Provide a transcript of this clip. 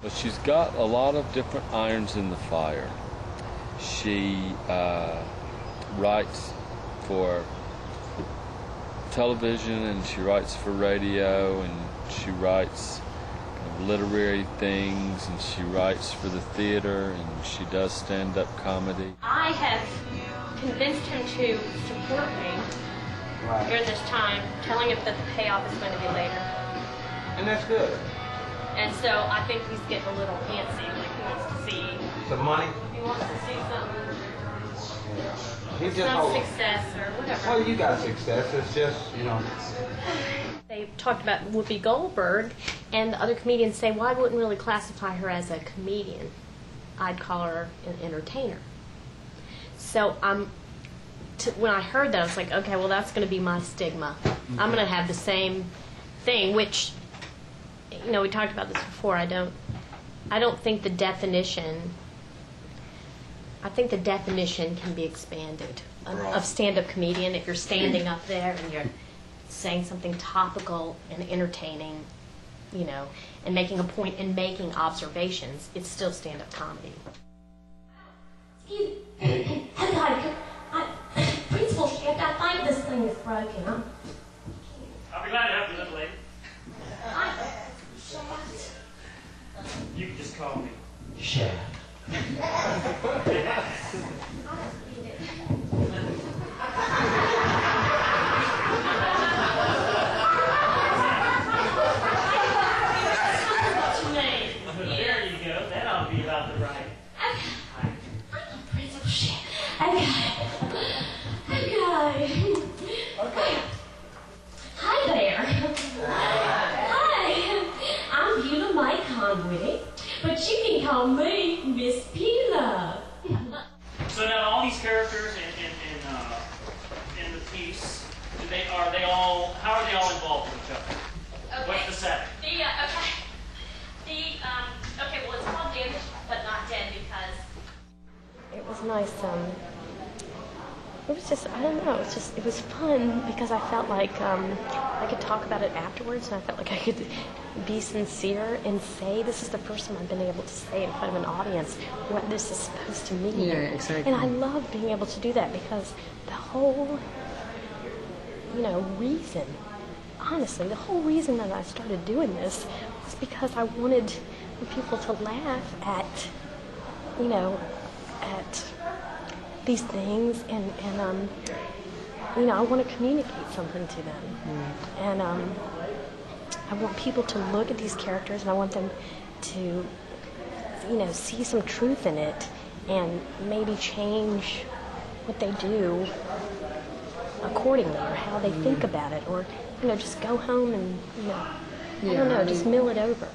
But she's got a lot of different irons in the fire. She writes for television, and she writes for radio, and she writes literary things, and she writes for the theater, and she does stand-up comedy. I have convinced him to support me during this time, telling him that the payoff is going to be later. And that's good. And so I think he's getting a little antsy, like he wants to see some money. He wants to see some success or whatever. Well, you got success. It's just, you know. They talked about Whoopi Goldberg, and the other comedians say, well, I wouldn't really classify her as a comedian. I'd call her an entertainer. So when I heard that, I was like, okay, well, that's going to be my stigma. Mm-hmm. I'm going to have the same thing, which, you know, we talked about this before. I don't think the definition. I think the definition can be expanded of stand-up comedian. If you're standing up there and you're saying something topical and entertaining, you know, and making a point and making observations, it's still stand-up comedy. Excuse me. Principal Shift, I think this thing is broken. I'll be glad to help you, little lady. Shaft. You can just call me Shaft. There you go. That ought to be about the right. Principal Shift. Okay. Hi there. Hi. I'm Beulah Mike Conway, but you can call me Miss Beulah. So now all these characters in the piece, how are they all involved with each other? Okay. What's the setting? Okay, well, it's called Damaged but Not Dead because it was nice. It was just, I don't know, it was fun because I felt like I could talk about it afterwards, and I felt like I could be sincere and say, this is the first time I've been able to say in front of an audience what this is supposed to mean. Yeah, exactly. And I love being able to do that because the whole, reason, honestly, the whole reason that I started doing this was because I wanted people to laugh at, at these things, and I want to communicate something to them. And I want people to look at these characters, and I want them to, see some truth in it and maybe change what they do accordingly, or how they think about it, or, just go home and, I don't know, just mill it over.